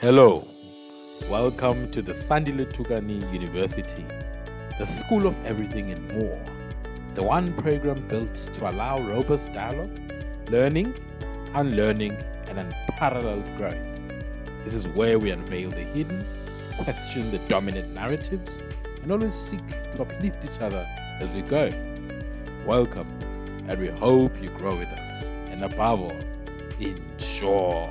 Hello, welcome to the Sandile Tukani University, the School of Everything and More, the one program built to allow robust dialogue, learning, unlearning, and unparalleled growth. This is where we unveil the hidden, question the dominant narratives, and always seek to uplift each other as we go. Welcome, and we hope you grow with us, and above all, enjoy.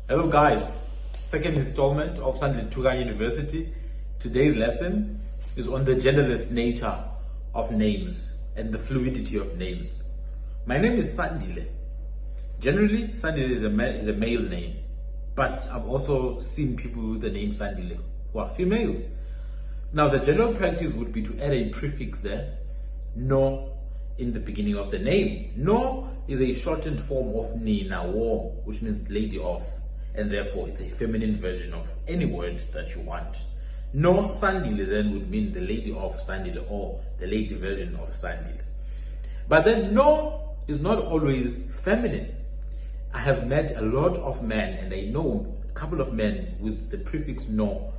Hello guys, second installment of Sandile Tukani University. Today's lesson is on the genderless nature of names and the fluidity of names. My name is Sandile. Generally, Sandile is a male name, but I've also seen people with the name Sandile who are females. Now the general practice would be to add a prefix there, no, in the beginning of the name. No is a shortened form of Nina Wo, which means lady of, and therefore it's a feminine version of any word that you want. No Sandile then would mean the lady of Sandile or the lady version of Sandile. But then no is not always feminine. I have met a lot of men, and I know a couple of men with the prefix no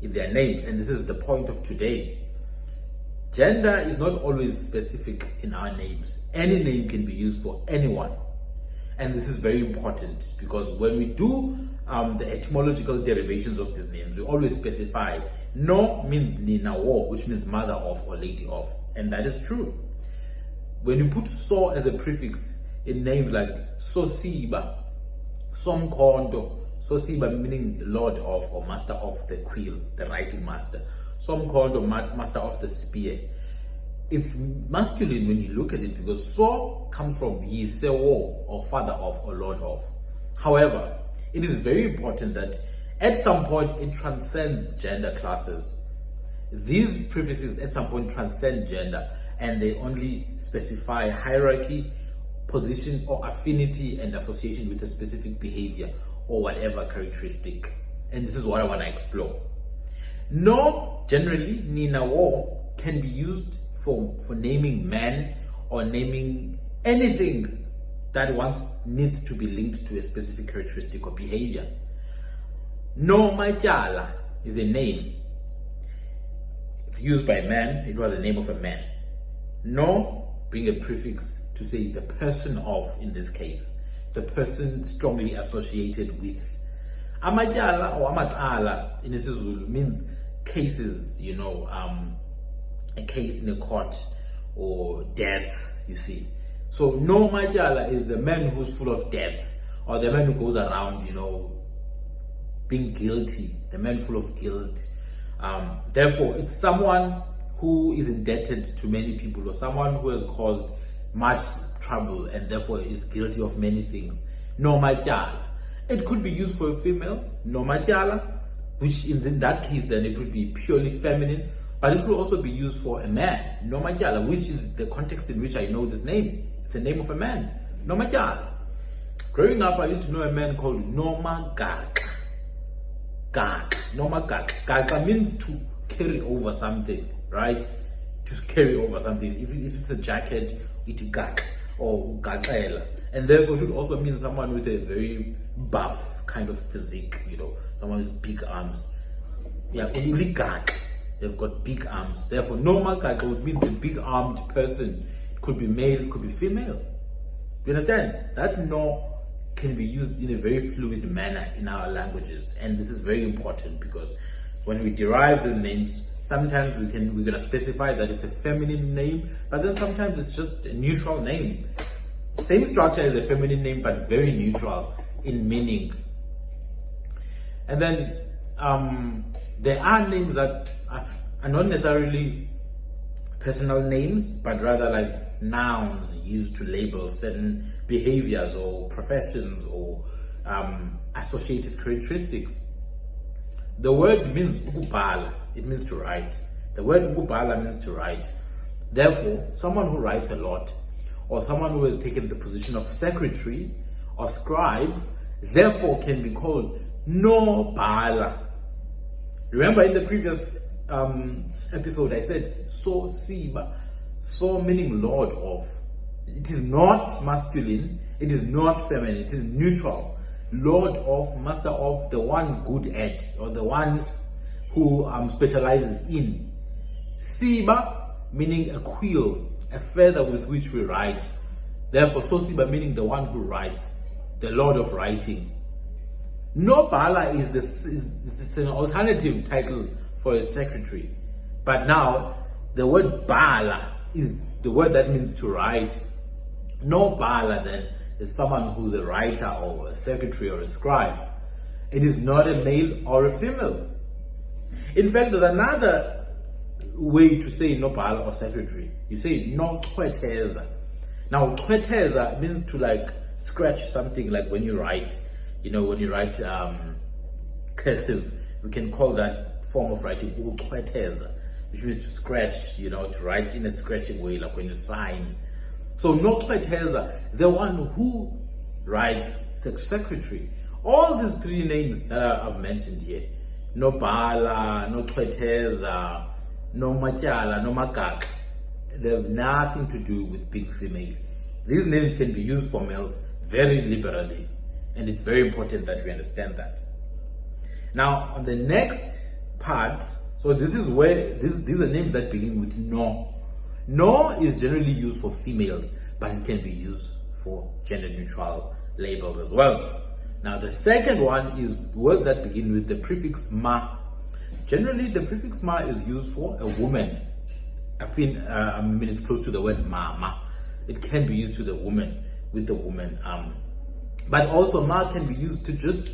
in their names, and this is the point of today. Gender is not always specific in our names. Any name can be used for anyone. And this is very important because when we do the etymological derivations of these names, we always specify no means Nina Wo, which means mother of or lady of. And that is true. When you put so as a prefix in names like Sosiba, Somkondo, Sosiba meaning lord of or master of the quill, the writing master, Somkondo, master of the spear. It's masculine when you look at it because so comes from Yisewo, or father of or lord of. However, it is very important that at some point it transcends gender classes. These prefixes at some point transcend gender and they only specify hierarchy, position or affinity and association with a specific behavior or whatever characteristic. And this is what I want to explore. No, generally, Nina Wo can be used for naming men or naming anything that once needs to be linked to a specific characteristic or behavior. No Majala is a name. It's used by man. It was the name of a man. No being a prefix to say the person of, in this case, the person strongly associated with. Amajala or Amatala in isiZulu means cases, a case in a court or debts, you see. So no Majala is the man who's full of debts, or the man who goes around, being guilty, the man full of guilt. Therefore, it's someone who is indebted to many people or someone who has caused much trouble and therefore is guilty of many things. No Majala. It could be used for a female, no Majala, which in that case then it would be purely feminine. But it could also be used for a man, Nomajala, which is the context in which I know this name. It's the name of a man, Nomajala. Growing up, I used to know a man called Noma Gaka. Gaka, Noma Gaka. Gaka means to carry over something, right? To carry over something. If it's a jacket, it's Gaka or Gakaela. And therefore, it would also mean someone with a very buff kind of physique, someone with big arms. Yeah, only Gaka. They've got big arms. Therefore, no Makaka would mean the big armed person. It could be male, it could be female. You understand? That no can be used in a very fluid manner in our languages. And this is very important because when we derive the names, sometimes we're gonna specify that it's a feminine name, but then sometimes it's just a neutral name. Same structure as a feminine name, but very neutral in meaning. And then there are names that are not necessarily personal names, but rather like nouns used to label certain behaviors or professions or associated characteristics. The word means ukubhala, it means to write. The word ukubhala means to write. Therefore, someone who writes a lot, or someone who has taken the position of secretary or scribe, therefore can be called no bhala. Remember in the previous episode I said so siba. So meaning lord of. It is not masculine, it is not feminine, it is neutral. Lord of, master of, the one good at, or the one who specializes in. Siba meaning a quill, a feather with which we write. Therefore, Sosiba meaning the one who writes, the Lord of writing. Nobala is an alternative title for a secretary. But now, the word Bala is the word that means to write. Nobala then is someone who's a writer or a secretary or a scribe. It is not a male or a female. In fact, there's another way to say nobala or secretary. You say no kweteza. Now, kweteza means to like scratch something, like when you write, when you write cursive, we can call that form of writing kweteza, which means to scratch, to write in a scratching way, like when you sign. So no kweteza, the one who writes, secretary. All these three names that I've mentioned here, no bala, no kweteza, no matyala, no magaka, they have nothing to do with being female. These names can be used for males very liberally, and it's very important that we understand that. Now, on the next part, so this is where these are names that begin with no. No is generally used for females, but it can be used for gender neutral labels as well. Now, the second one is words that begin with the prefix ma. Generally, the prefix ma is used for a woman. I mean, it's close to the word mama. It can be used to the woman, with the woman. But also, ma can be used to just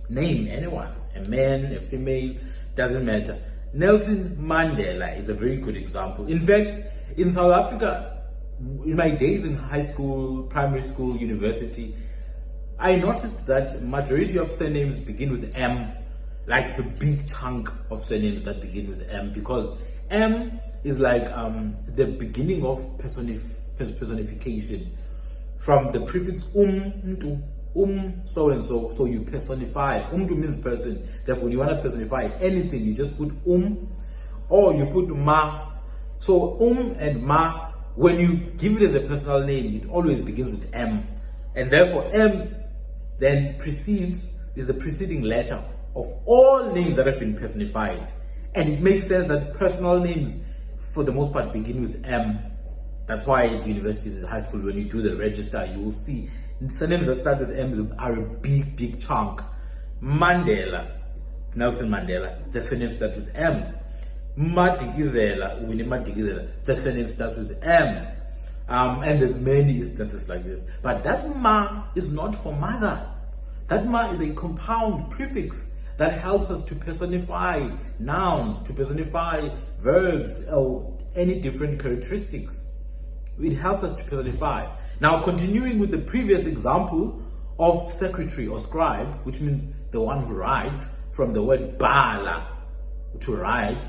name anyone, a man, a female, doesn't matter. Nelson Mandela is a very good example. In fact, in South Africa, in my days in high school, primary school, university, I noticed that majority of surnames begin with M, like the big chunk of surnames that begin with M, because M is like the beginning of personification. From the prefix to so and so, so you personify. To means person. Therefore, when you want to personify anything, you just put or you put ma. So and ma, when you give it as a personal name, it always begins with M, and therefore M then is the preceding letter of all names that have been personified. And it makes sense that personal names, for the most part, begin with M. That's why at universities and high school, when you do the register, you will see surnames that start with M are a big chunk. Mandela, Nelson Mandela, the surname starts with M. Madikizela, Winnie Madikizela, the surname starts with M. And there's many instances like this. But that ma is not for mother. That ma is a compound prefix that helps us to personify nouns, to personify verbs, or any different characteristics. It helps us to personify. Now, continuing with the previous example of secretary or scribe, which means the one who writes, from the word bala, to write,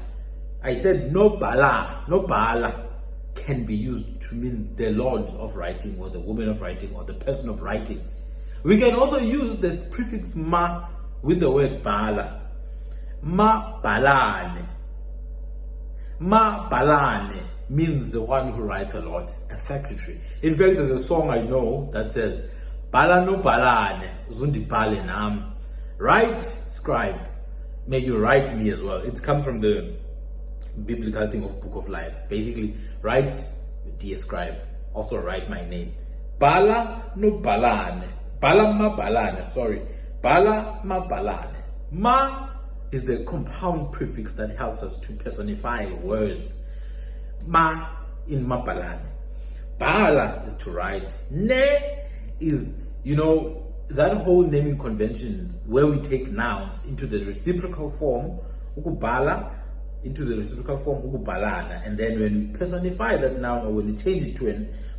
I said no bala can be used to mean the lord of writing, or the woman of writing, or the person of writing. We can also use the prefix ma with the word bala. Ma balane. Ma balane means the one who writes a lot, a secretary. In fact, there's a song I know that says, Bala no balane, zundi bale nam. Write, scribe, may you write me as well. It comes from the biblical thing of Book of Life. Basically, write, dear scribe, also write my name. Bala no balane. Bala ma balane, sorry. Bala ma balane. Ma is the compound prefix that helps us to personify words. Ma in ma balane. Bala is to write. Ne is, that whole naming convention where we take nouns into the reciprocal form, ukubala, into the reciprocal form ukubalana, and then when we personify that noun, or when we change it to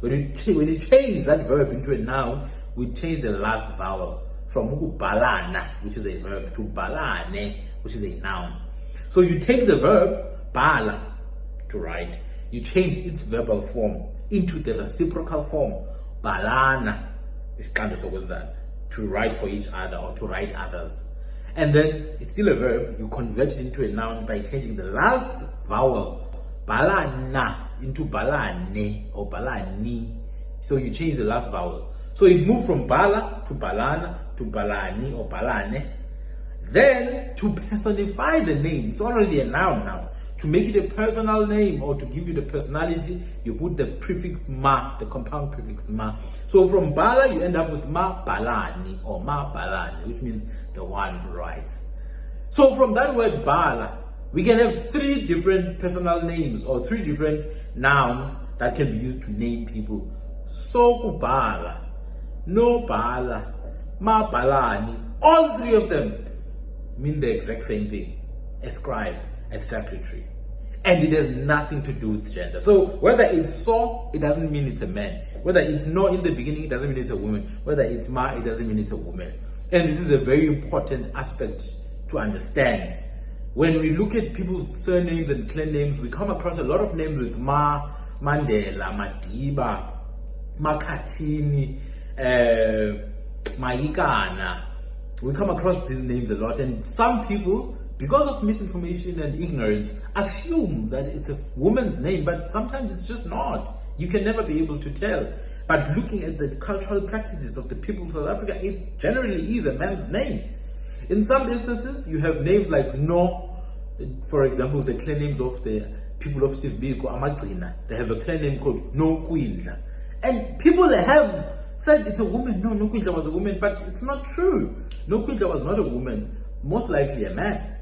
when you change that verb into a noun, we change the last vowel from ukubalana, which is a verb, to balane, which is a noun. So you take the verb bala, to write, you change its verbal form into the reciprocal form balana, to write for each other or to write others. And then it's still a verb, you convert it into a noun by changing the last vowel, balana, into balane or balani. So you change the last vowel. So it moved from bala to balana to balani or balane. Then to personify the name, it's already a noun now. To make it a personal name or to give you the personality, you put the prefix ma, the compound prefix ma. So from bala, you end up with ma balani or ma balani, which means the one who writes. So from that word bala, we can have 3 different personal names or 3 different nouns that can be used to name people. So bala, no bala, ma balani, all 3 of them mean the exact same thing: a scribe, a secretary. And it has nothing to do with gender. So whether it's so, it doesn't mean it's a man. Whether it's no in the beginning, it doesn't mean it's a woman. Whether it's ma, it doesn't mean it's a woman. And this is a very important aspect to understand. When we look at people's surnames and clan names, we come across a lot of names with ma, Mandela, Madiba, Makatini, Maikana. We come across these names a lot, and some people, because of misinformation and ignorance, assume that it's a woman's name, but sometimes it's just not. You can never be able to tell. But looking at the cultural practices of the people of South Africa, it generally is a man's name. In some instances, you have names like No, for example, the clan names of the people of Steve Biko, Amagcina. They have a clan name called No Kwindla. And people have said it's a woman. No, No Kwindla was a woman, but it's not true. No Kwindla was not a woman, most likely a man.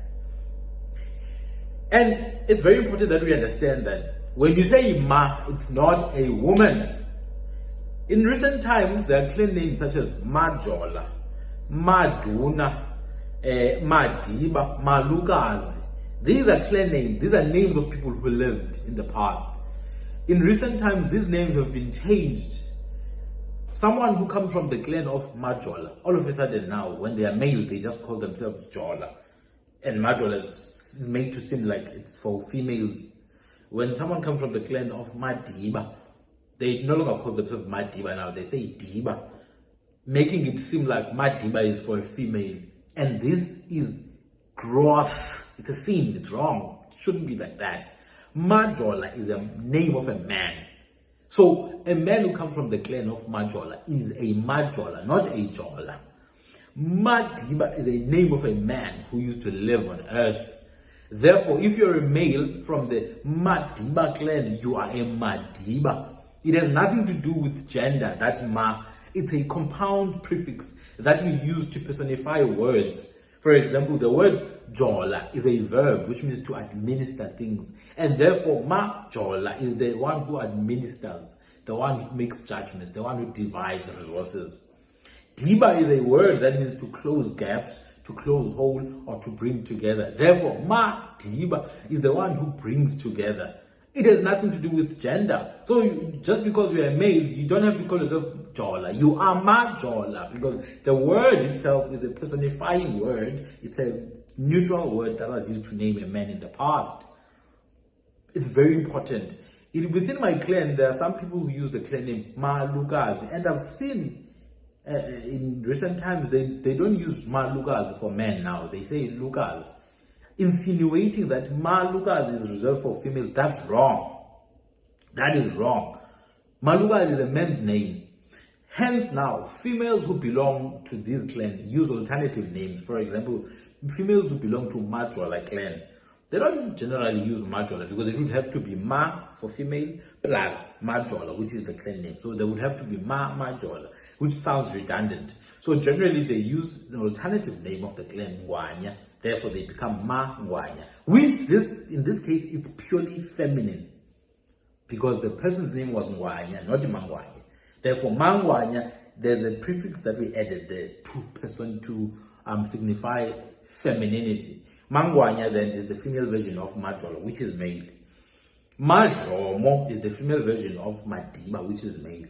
And it's very important that we understand that when you say ma, it's not a woman. In recent times, there are clan names such as Majola, Maduna, Madiba, Malukazi. These are clan names. These are names of people who lived in the past. In recent times, these names have been changed. Someone who comes from the clan of Majola, all of a sudden now, when they are male, they just call themselves Jola. And Majola is made to seem like it's for females. When someone comes from the clan of Madiba, they no longer call themselves Madiba now, they say Diba, making it seem like Madiba is for a female. And this is gross. It's a sin, it's wrong. It shouldn't be like that. Majola is a name of a man. So a man who comes from the clan of Majola is a Majola, not a Jola. Madiba is a name of a man who used to live on earth. Therefore, if you're a male from the Madiba clan, you are a Madiba. It has nothing to do with gender, that ma. It's a compound prefix that we use to personify words. For example, the word jola is a verb, which means to administer things. And therefore, ma jola is the one who administers, the one who makes judgments, the one who divides resources. Diba is a word that means to close gaps, to close hole, or to bring together. Therefore, ma diba is the one who brings together. It has nothing to do with gender. So just because you are male, you don't have to call yourself Jola. You are ma Jola, because the word itself is a personifying word. It's a neutral word that was used to name a man in the past. It's very important. Within my clan, there are some people who use the clan name Ma Lukazi, and I've seen in recent times they don't use Ma Lukazi for men now. They say Lukazi, insinuating that Ma Lukazi is reserved for females. That's wrong. That is wrong. Ma Lukazi is a man's name. Hence now, females who belong to this clan use alternative names. For example, females who belong to Majola clan, they don't generally use Majola because it would have to be Ma for female plus Majola, which is the clan name. So there would have to be Majola, which sounds redundant. So generally they use the alternative name of the clan, Ngwanya. Therefore they become Ma Ngwanya, which in this case, it's purely feminine because the person's name was Ngwanya, not Mangwanya. Therefore, Mangwanya, there's a prefix that we added there to signify femininity. Mangwanya then is the female version of Majola, which is male. Majomo is the female version of Madiba, which is male.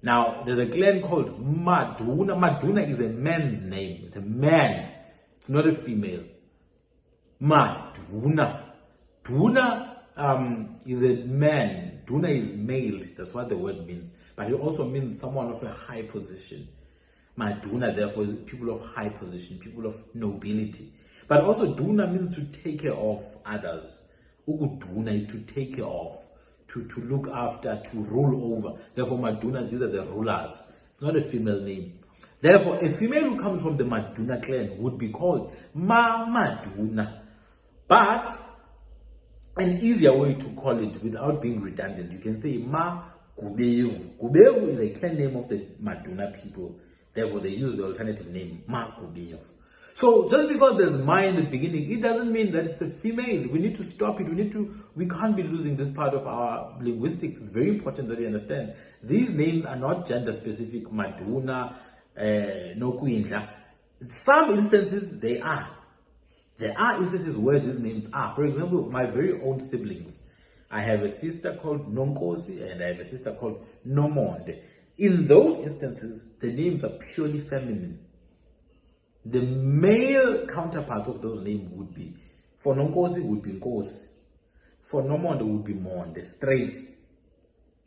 Now, there's a clan called Maduna. Maduna is a man's name. It's a man. It's not a female. Maduna. Duna is a man. Duna is male. That's what the word means. But it also means someone of a high position. Maduna, therefore, is people of high position, people of nobility. But also, Duna means to take care of others. Ukuduna is to take care of, to look after, to rule over. Therefore, Maduna, these are the rulers. It's not a female name. Therefore, a female who comes from the Maduna clan would be called Ma Maduna. But an easier way to call it without being redundant, you can say Ma Gubevu. Gubevu is a clan name of the Maduna people. Therefore, they use the alternative name Ma Gubevu. So just because there's Ma in the beginning, it doesn't mean that it's a female. We need to stop it. We can't be losing this part of our linguistics. It's very important that we understand. These names are not gender specific. Maduna, Nokuindla. Some instances they are. There are instances where these names are. For example, my very own siblings. I have a sister called Nonkosi and I have a sister called Nomonde. In those instances, the names are purely feminine. The male counterparts of those names would be, for Nonkosi would be Nkosi. For Nomonde would be Monde, straight.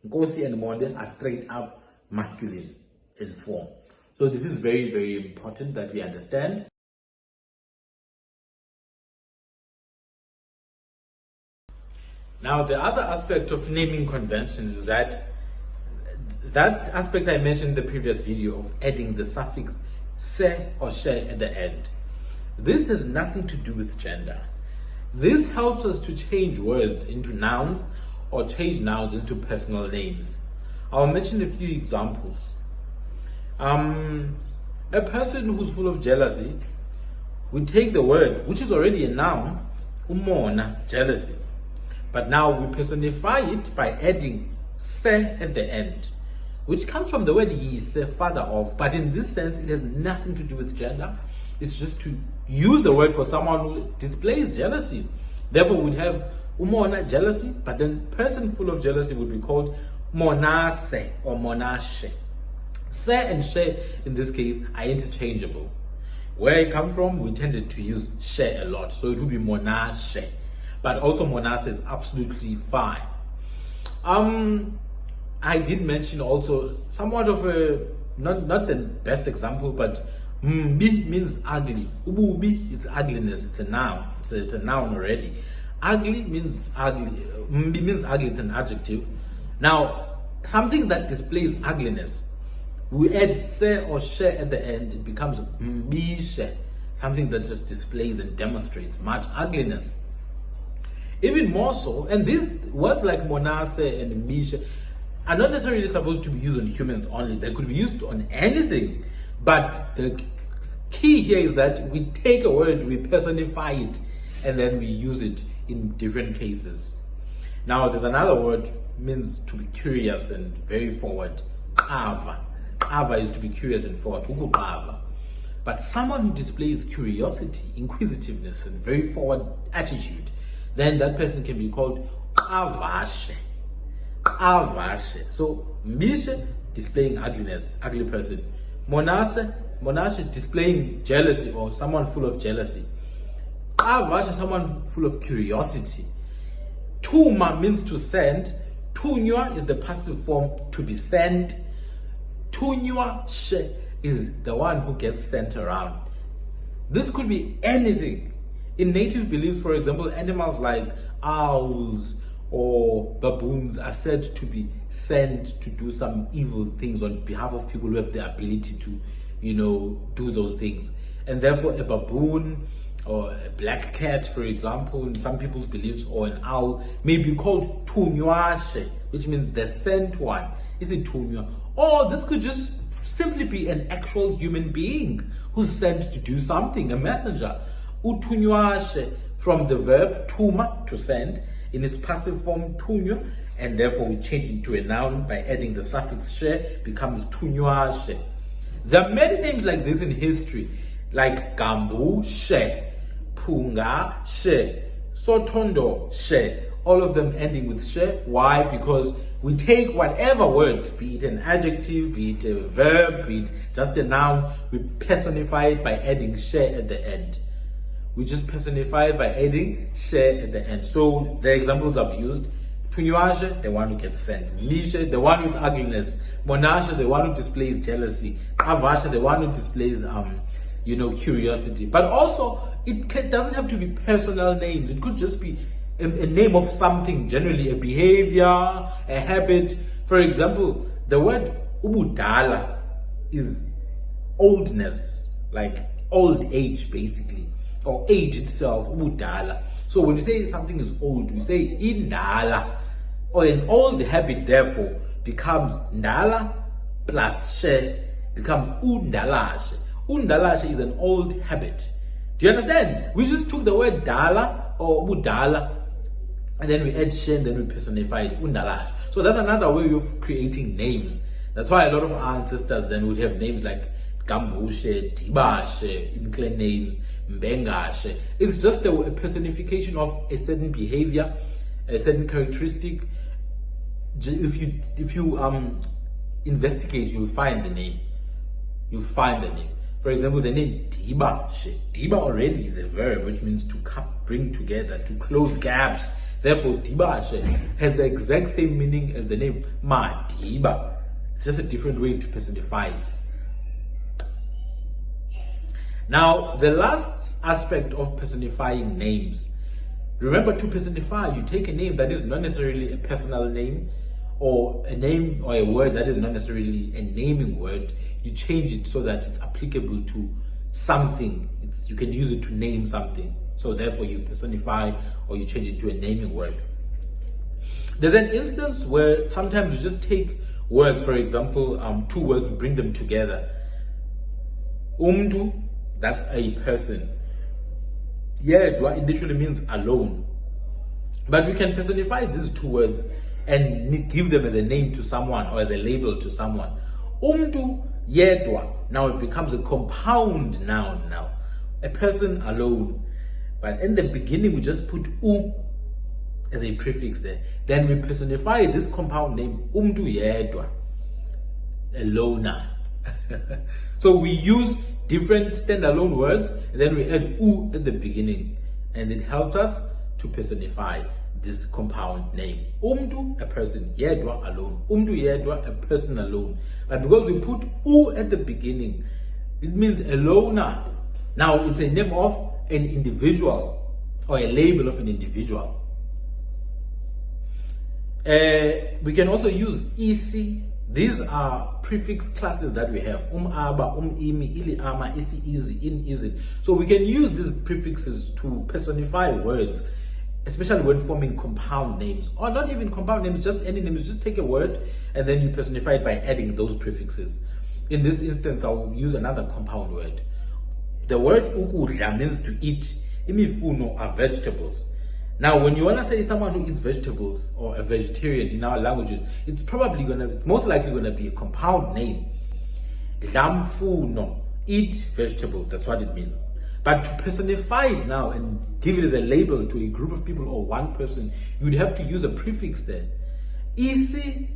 Nkosi and Monde are straight up masculine in form. So this is very, very important that we understand. Now, the other aspect of naming conventions is that aspect I mentioned in the previous video of adding the suffix se or she at the end. This has nothing to do with gender. This helps us to change words into nouns or change nouns into personal names. I'll mention a few examples. A person who's full of jealousy would take the word, which is already a noun, umona, jealousy. But now we personify it by adding se at the end, which comes from the word yise, father of. But in this sense, it has nothing to do with gender. It's just to use the word for someone who displays jealousy. Therefore, we'd have umona, jealousy, but then person full of jealousy would be called monase or monashe. Se and she, in this case, are interchangeable. Where it comes from, we tended to use she a lot. So it would be monashe. But also monase is absolutely fine. I did mention also somewhat of a, not the best example, but mbi means ugly. Ububi, it's ugliness, it's a noun. It's a noun already. Ugly means ugly. Mbi means ugly, it's an adjective. Now, something that displays ugliness, we add se or she at the end, it becomes mbishe, something that just displays and demonstrates much ugliness. Even more so, and these words like monase and misha are not necessarily supposed to be used on humans only. They could be used on anything. But the key here is that we take a word, we personify it, and then we use it in different cases. Now, there's another word, means to be curious and very forward. Qava. Qava is to be curious and forward. Ukuqava. But someone who displays curiosity, inquisitiveness, and very forward attitude, then that person can be called avashe. Avashe. So mishe, displaying ugliness, ugly person. Monashe, displaying jealousy or someone full of jealousy. Avashe, someone full of curiosity. Tuma means to send. Tunywa is the passive form, to be sent. Tunywa she is the one who gets sent around. This could be anything. In native beliefs, for example, animals like owls or baboons are said to be sent to do some evil things on behalf of people who have the ability to, do those things. And therefore, a baboon or a black cat, for example, in some people's beliefs, or an owl, may be called tunywashe, which means the sent one. Is it tunywa? Or this could just simply be an actual human being who's sent to do something, a messenger. Utunywashe, from the verb tuma, to send, in its passive form tunyo, and therefore we change it to a noun by adding the suffix she, becomes tunywashe. There are many names like this in history, like Gambu she, Punga she, Sotondo she, all of them ending with she. Why? Because we take whatever word, be it an adjective, be it a verb, be it just a noun, we personify it by adding she at the end. We just personify it by adding she at the end. So the examples I've used: Tunywashe, the one who gets sent; Mishe, the one with ugliness; Monashe, the one who displays jealousy; Avashe, the one who displays curiosity. But also, it doesn't have to be personal names. It could just be a name of something, generally a behavior, a habit. For example, the word ubudala is oldness, like old age basically, or age itself, ubudala. So when you say something is old, we say indala, or an old habit therefore becomes ndala plus she, becomes undalashe. Undalashe is an old habit. Do you understand? We just took the word dala or budala and then we add she and then we personified undalash. So that's another way of creating names. That's why a lot of our ancestors then would have names like Gambushe, Tibashe, Inkle names, Mbengashe. It's just a personification of a certain behavior, a certain characteristic. If you investigate, you'll find the name. You'll find the name. For example, the name Dibashe. Diba already is a verb which means to bring together, to close gaps. Therefore, Dibashe has the exact same meaning as the name Ma Diba. It's just a different way to personify it. Now, the last aspect of personifying names. Remember, to personify, you take a name that is not necessarily a personal name, or a name or a word that is not necessarily a naming word. You change it so that it's applicable to something. You can use it to name something. So therefore you personify or you change it to a naming word. There's an instance where sometimes you just take words, for example, two words, we bring them together. Umdu, that's a person. Yedwa, it literally means alone. But we can personify these two words and give them as a name to someone or as a label to someone. Umdu yedwa. Now it becomes a compound noun now. A person alone. But in the beginning we just put u as a prefix there. Then we personify this compound name, umdu yedwa. A loner. So we use different standalone words and then we add u at the beginning. And it helps us to personify this compound name. Umdu, a person. Yedwa, alone. Umdu yedwa, a person alone. But because we put u at the beginning, it means a loner. Now it's a name of an individual or a label of an individual. We can also use isi. These are prefix classes that we have. Aba, imi, ili ama, isi, izi, in, izi. So we can use these prefixes to personify words, especially when forming compound names, or not even compound names, just any names. Just take a word and then you personify it by adding those prefixes. In this instance, I'll use another compound word. The word ukudla means to eat. Imifuno are vegetables. Now, when you want to say someone who eats vegetables or a vegetarian in our languages, it's most likely gonna be a compound name. Dlamfuno, eat vegetables. That's what it means. But to personify it now and give it as a label to a group of people or one person, you would have to use a prefix there. Isi,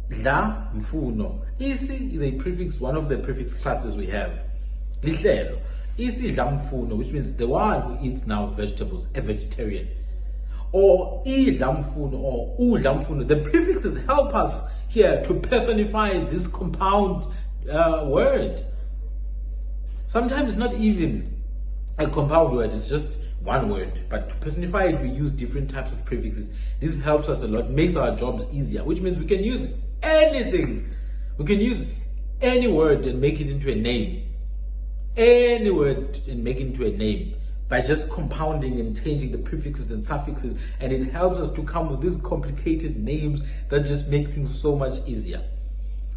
dla, mfuno. Isi is a prefix, one of the prefix classes we have. Lihlelo. Isi dla mfuno, which means the one who eats now vegetables, a vegetarian. Or I dla mfuno or u dla mfuno. The prefixes help us here to personify this compound word. Sometimes it's not even a compound word, it's just one word. But to personify it, we use different types of prefixes. This helps us a lot, makes our jobs easier, which means we can use anything. We can use any word and make it into a name. Any word and make it into a name by just compounding and changing the prefixes and suffixes. And it helps us to come with these complicated names that just make things so much easier.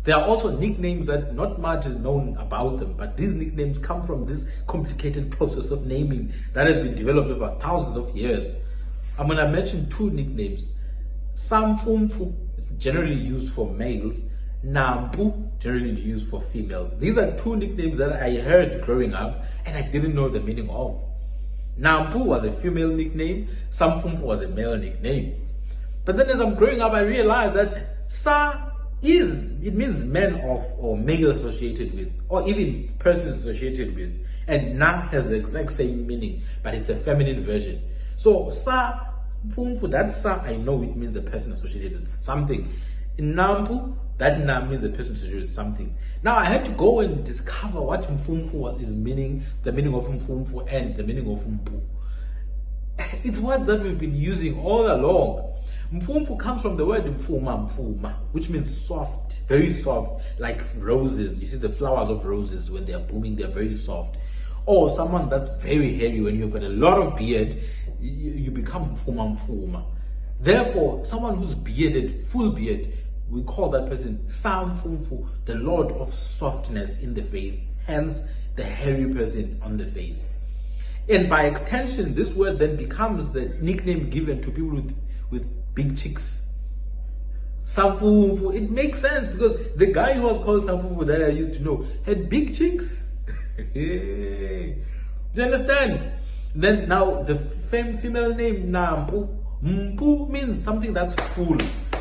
There are also nicknames that not much is known about them, but these nicknames come from this complicated process of naming that has been developed over thousands of years. I'm going to mention two nicknames. Samfumfu is generally used for males. Nampu, generally used for females. These are two nicknames that I heard growing up and I didn't know the meaning of. Nampu was a female nickname, Samfumfu was a male nickname. But then as I'm growing up, I realized that Sa it means men of or male associated with, or even persons associated with, and Na has the exact same meaning, but it's a feminine version. So Sa, Fumfu, that Sa, I know it means a person associated with something. In Nampu, that Na means a person associated with something. Now I had to go and discover what Mfumfu is meaning, the meaning of Mfumfu and the meaning of Mpu. It's what that we've been using all along. Mfumfu comes from the word mfuma, which means soft, very soft, like roses. You see the flowers of roses, when they are blooming, they're very soft. Or someone that's very hairy, when you've got a lot of beard, you become mfuma. Therefore, someone who's bearded, full beard, we call that person Samfumfu, the Lord of softness in the face, hence the hairy person on the face. And by extension, this word then becomes the nickname given to people with big cheeks. Samfumfu, it makes sense because the guy who was called Samfumfu that I used to know had big cheeks. Do you understand? Then now the female name Nampu. Mpu means something that's full.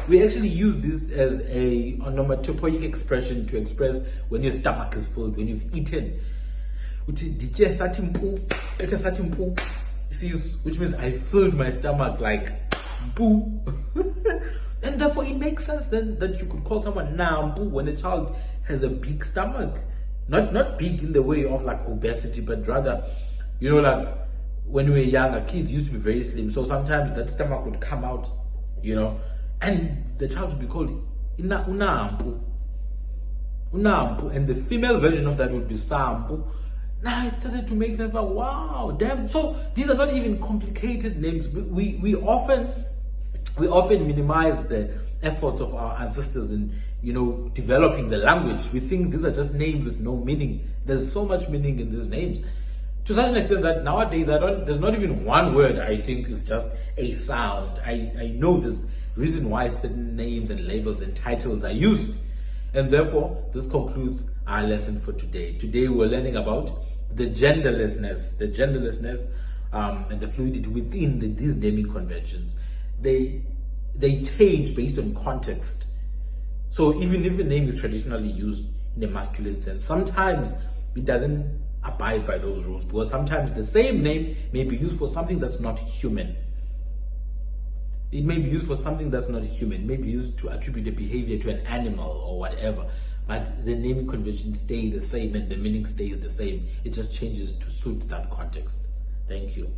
We actually use this as a onomatopoeic expression to express when your stomach is full, when you've eaten. Which means I filled my stomach like boo. And therefore it makes sense then that you could call someone Nampu when a child has a big stomach. Not big in the way of like obesity, but rather, like when we were younger, kids used to be very slim. So sometimes that stomach would come out, and the child would be called Unampu. Unampu. And the female version of that would be Sampu. Now it started to make sense, but wow, damn. So these are not even complicated names. We often minimize the efforts of our ancestors in developing the language. We think these are just names with no meaning. There's so much meaning in these names, to such an extent that nowadays there's not even one word I think is just a sound. I know there's reason why certain names and labels and titles are used. And therefore this concludes our lesson for today. Today we're learning about the genderlessness and the fluidity within these naming conventions. They change based on context. So even if a name is traditionally used in a masculine sense, sometimes it doesn't abide by those rules, because sometimes the same name may be used for something that's not human. It may be used for something that's not human. It may be used to attribute a behavior to an animal or whatever, but the naming conventions stay the same and the meaning stays the same. It just changes to suit that context. Thank you.